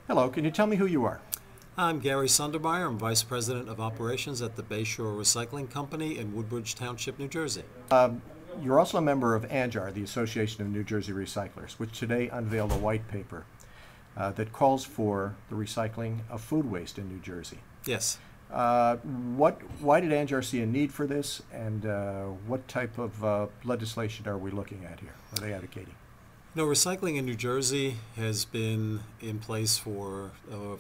Hello, can you tell me who you are? I'm Gary Sondermeyer. I'm Vice President of Operations at the Bayshore Recycling Company in Woodbridge Township, New Jersey. You're also a member of ANJR, the Association of New Jersey Recyclers, which today unveiled a white paper that calls for the recycling of food waste in New Jersey. Yes. Why did ANJR see a need for this, and what type of legislation are we looking at here? Are they advocating? Recycling in New Jersey has been in place for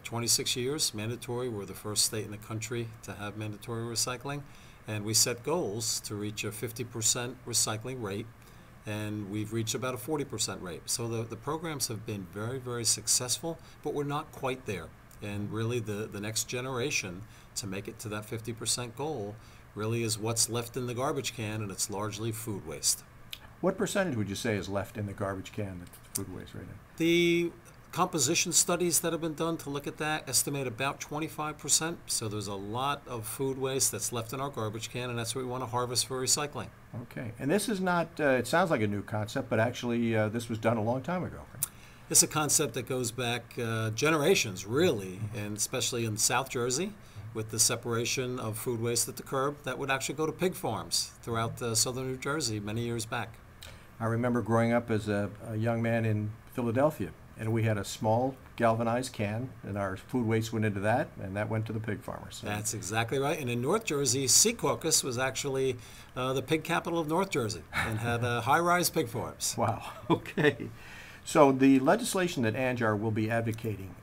26 years, mandatory. We're the first state in the country to have mandatory recycling, and we set goals to reach a 50% recycling rate, and we've reached about a 40% rate. So the programs have been very, very successful, but we're not quite there. And really the next generation to make it to that 50% goal really is what's left in the garbage can, and it's largely food waste. What percentage would you say is left in the garbage can, that's food waste right now? The composition studies that have been done to look at that estimate about 25%. So there's a lot of food waste that's left in our garbage can, and that's what we want to harvest for recycling. Okay. And this is not, it sounds like a new concept, but actually this was done a long time ago. Right? It's a concept that goes back generations, really, and especially in South Jersey, with the separation of food waste at the curb that would actually go to pig farms throughout southern New Jersey many years back. I remember growing up as a young man in Philadelphia, and we had a small galvanized can, and our food waste went into that, and that went to the pig farmers. So. That's exactly right. And in North Jersey, Secaucus was actually the pig capital of North Jersey and had high-rise pig farms. Wow. Okay. So the legislation that ANJR will be advocating,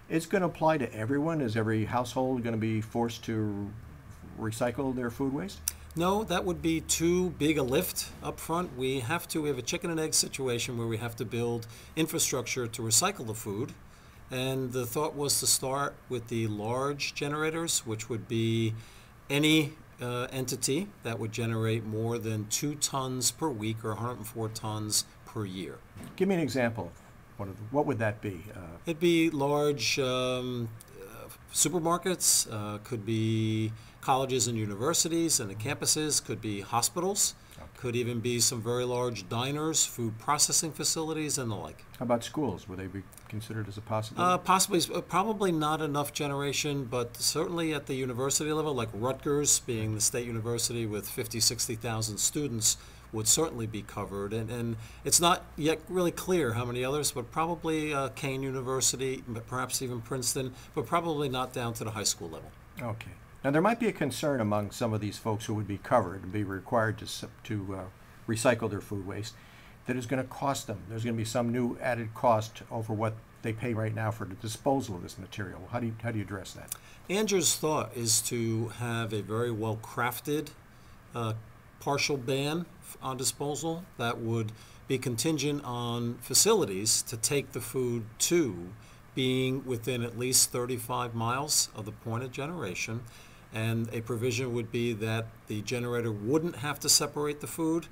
it's going to apply to everyone? Is every household going to be forced to recycle their food waste? No, that would be too big a lift up front. We have a chicken and egg situation where we have to build infrastructure to recycle the food. And the thought was to start with the large generators, which would be any entity that would generate more than 2 tons per week or 104 tons per year. Give me an example. What would that be? It'd be large supermarkets, could be colleges and universities and the campuses, could be hospitals, could even be some very large diners, food processing facilities, and the like. How about schools? Would they be considered as a possibility? Possibly, probably not enough generation, but certainly at the university level, like Rutgers, being the state university with 50, 60,000 students, would certainly be covered. And it's not yet really clear how many others, but probably Kane University, perhaps even Princeton, but probably not down to the high school level. Okay. Now, there might be a concern among some of these folks who would be covered and be required to recycle their food waste that is going to cost them. There's going to be some new added cost over what they pay right now for the disposal of this material. How do you address that? ANJR's thought is to have a very well-crafted partial ban on disposal that would be contingent on facilities to take the food to being within at least 35 miles of the point of generation. And a provision would be that the generator wouldn't have to separate the food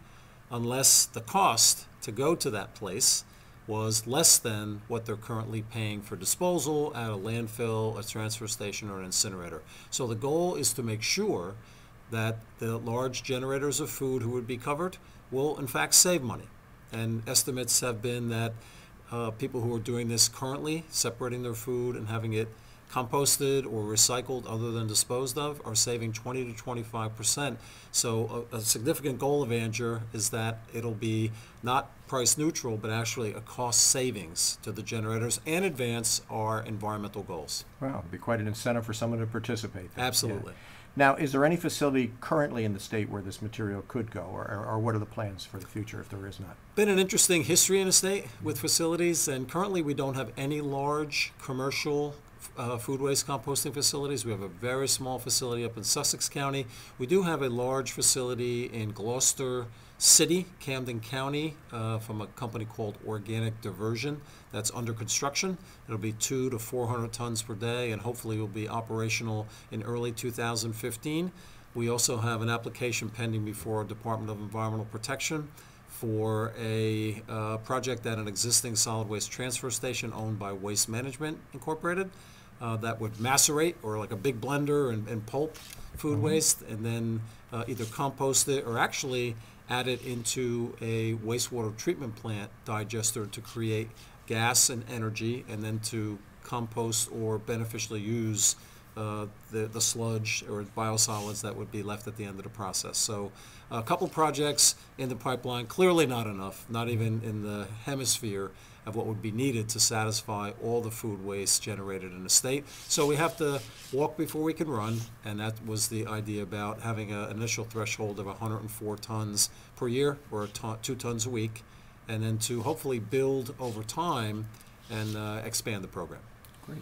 unless the cost to go to that place was less than what they're currently paying for disposal at a landfill, a transfer station, or an incinerator. So the goal is to make sure that the large generators of food who would be covered will in fact save money. And estimates have been that people who are doing this currently, separating their food and having it composted or recycled other than disposed of, are saving 20 to 25%. So a significant goal of ANJR is that it'll be not price neutral, but actually a cost savings to the generators and advance our environmental goals. Wow, it'd be quite an incentive for someone to participate. Absolutely. Yeah. Now, is there any facility currently in the state where this material could go, or what are the plans for the future if there is not? Been an interesting history in the state with facilities, and currently we don't have any large commercial food waste composting facilities. We have a very small facility up in Sussex County. We do have a large facility in Gloucester City, Camden County, from a company called Organic Diversion that's under construction. It'll be 200 to 400 tons per day, and hopefully will be operational in early 2015. We also have an application pending before Department of Environmental Protection for a project at an existing solid waste transfer station owned by Waste Management Incorporated that would macerate, or like a big blender, and pulp food waste, and then either compost it or actually add it into a wastewater treatment plant digester to create gas and energy, and then to compost or beneficially use the sludge or biosolids that would be left at the end of the process. So a couple projects in the pipeline, clearly not enough, not even in the hemisphere of what would be needed to satisfy all the food waste generated in the state. So we have to walk before we can run, and that was the idea about having an initial threshold of 104 tons per year, or 2 tons a week, and then to hopefully build over time and expand the program. Great.